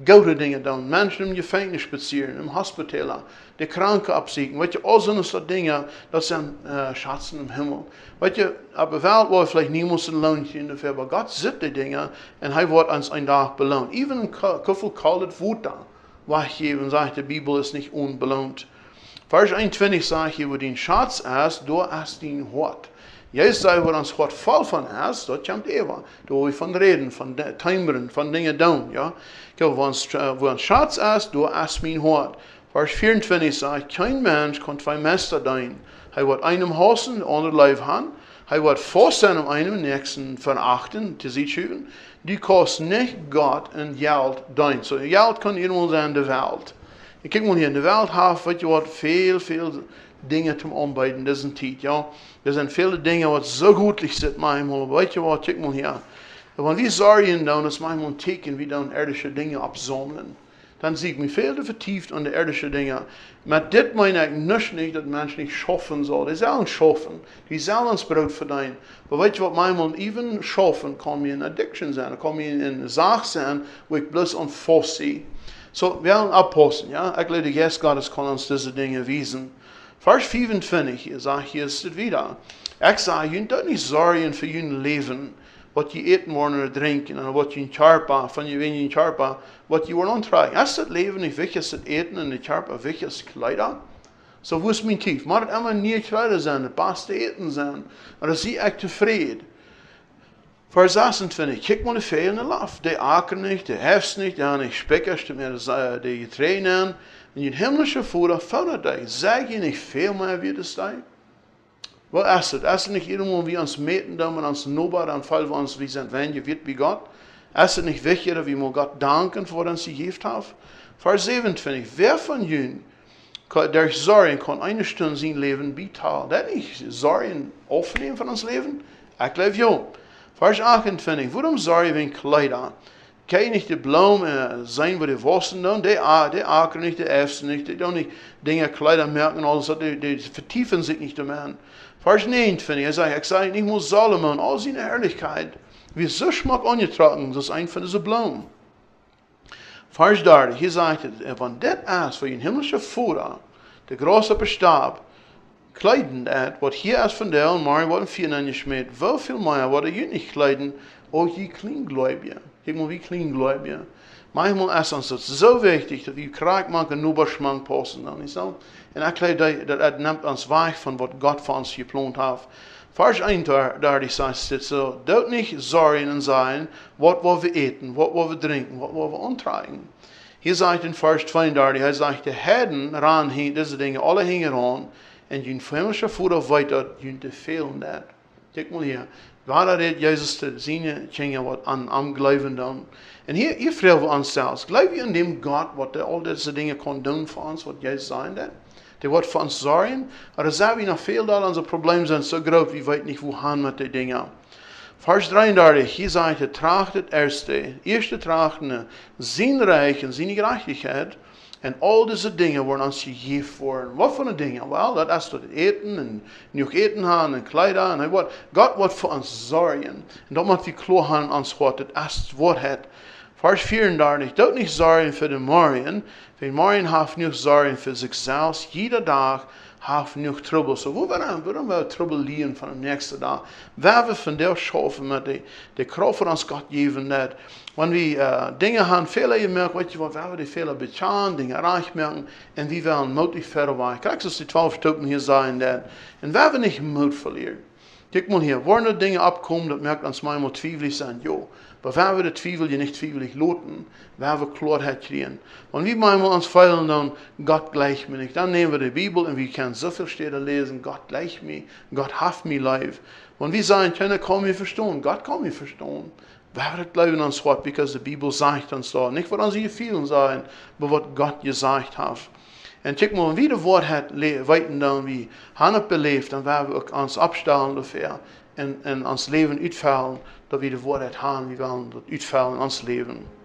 Gute Dinge dann, Menschen im Gefängnis spazieren, im Hospital, die Kranken absiegen, weißt du, all so ist das Dinge, das sind Schatzen im Himmel. Weißt du, aber Welt war vielleicht niemand ein Lohnchen dafür, aber Gott sieht die Dinge und er wird uns einen Tag belohnt. Even ein Kuffel kaltes Futter, was ich eben sagt, die Bibel ist nicht unbelohnt. Vers 21 sagt hier, wo dein Schatz ist, da ist dein Hort. Jesus sagt, wo uns Hort voll von ist, dort kommt Eva. Da wo wir von reden, von Timeren, von Dingen tun, ja. Wo ein Schatz ist, da ist mein Hort. Vers 24 sagt, kein Mensch kann zwei Meister dienen. Er wird einem hassen, der andere Leib haben. Er wird fast an einem nächsten verachten, zu sich schieben. Die kosten nicht Gott und Geld dienen. So, Geld kann irgendwo sein in der Welt. Ich guck mal hier, in der Welt haben, weißt du was, viel dingen te aanbieden in deze tijd. Ja, er zijn vele dingen wat zo goedlich zit, manchmal. Weet je wat, kijk mal hier. Want wie zorgen dan, dat is manchmal een teken, wie dan irdische dingen opzamelen. Dan zie ik me veel te vertiefd aan de irdische dingen. Maar dit meen ik niet dat mensen niet schaffen zullen. Die zullen schaffen. Die zullen ons brood verdienen. Maar weet je wat, manchmal even schaffen kan je in addiction zijn. Dan kan je in een zaak zijn, waar ik bloos aan vast zie. So, wir wollen abpassen, ja. Ich glaube, der Geist Gottes kann uns diese Dinge wiesen. Vers 25, hier ist es wieder. Ich sage, ihr dürft nicht sorgen für ihr Leben, was ihr eten wollen oder trinken, und was ihr in Charpa, von ihr, wenn ihr in Charpa, was ihr wollen antragen. Ist das Leben nicht wichtig, ist das Eten und die Charpa wichtig, ist Kleider? So, wo ist mein Tief? Mag es immer nie Kleider sein, das beste Eten sein, und das ist echt zufrieden. Vers 26, kijk maar de veel in de laf. Die ackern nicht, die hefst nicht, die haben nicht Speckers, die Getreide an. Und je himmlische Vater fördert dich. Sag je nicht viel mehr wie das sei? Wel ist es? Ist es nicht irgendwo wie uns meten, da wir uns nobel an Fall von uns wie sind, wenn je wird wie Gott? Ist es nicht wichtiger, wie wir Gott danken, für uns sie gegeben hat? Vers 27, wer von ihnen der Sorgen kann eine Stunde sein Leben betalen? Das nicht Sorgen aufnehmen von uns Leben? Ich glaube ja. Vers 28, waarom zou je wegen Kleider? Kan je niet de bloemen zijn waar de wassen doen? Die ackern niet, die effen niet, die doen niet dingen Kleider merken, alles, die vertiefen sich nicht damit. Vers 29, ik zei niet moet Salomon, al zijn Herrlichkeit, wie so schmack angetragen, das ist ein von diesen Blumen. Vers 30, hier sagt es, wenn das ist für ein himmlischer Vater, der große Bestab, kleiden dat, wat hier is van deel, maar wat een vier aan je schmeet, wel veel meer wat je niet kleiden, ook je kleingläubige. Kijk maar wie kleingläubige. Manchmal ist uns das so wichtig, dass wir krank machen, nur Beschmank passen dann, nicht so? Und ich glaube, das nimmt uns weg von was Gott für uns geplant hat. Vers 31 sagt es so, dort nicht sorgen und sein, was wir eten, was wir trinken, was wir antragen. Hier sagt in Vers 32, er sagt, die Herden ran, diese Dinge, alle hängen an, en je himmlische Vader weet dat je te veel dat. Kijk maar hier. Waar dat Jezus te zien ging wat aan geloven dan. En hier vragen we ons zelfs. Geloof je in dem God wat al deze dingen kan doen voor ons, wat Jezus zei dat? Die wordt voor ons zorgen? Maar zijn we nog veel dat onze problemen zijn zo groot, we weten niet hoe gaan met die dingen. Vers 33, hier sagt er, tracht het eerste trachten, zijn rijk en zijn gerechtigheid. En al deze dingen worden ons gegeven worden. Wat voor dingen? Wel, dat is tot het eten en nieuw eten hebben en kleider. En God wordt voor ons zorgen. En dat moet we klaar hebben aan wat het is, wat het. Vers 34, dat niet zorgen voor de morgen. Want morgen heeft niet zorgen voor zichzelf. Jede dag heeft niet trouble. So, waarom we trouble leren van de nächste dag? Waar we van deel schaffen met de kracht voor ons God geven net. Wanneer we dingen hebben, vele je merkt, weet je wat, waar we die vele betalen, dingen reich merken, en wie willen moedig verder weg. Kijk, zoals die 12 stukken hier zijn, dat. En waar we niet moed verlieren. Kijk mal hier, wanneer er dingen opkomen, dat merkt ons manchmal twijfelig zijn, jo. Maar waar we de twijfel je niet twijfelig loten, waar we Klarheit kriegen. Wanneer we manchmal ons feilen dan, Gott gleicht mir nicht, dann nehmen wir die Bibel und wir können so viel Stellen lesen, Gott gleicht mir, Gott haft mir live. Und wir sagen, keiner kann mich verstehen, Gott kann mich verstehen. Wer wird glauben ans Wort, because die Bibel sagt uns da, nicht was unsere Gefühle sagen, aber was Gott gesagt hat. Und kijk mal, wie das Wort hat, weiten dann, wie Hannah beleeft, dann werden wir auch uns abstellen dafür und uns Leben uitvallen, dass wir das Wort haben, wir wollen das uitvallen in ons Leben.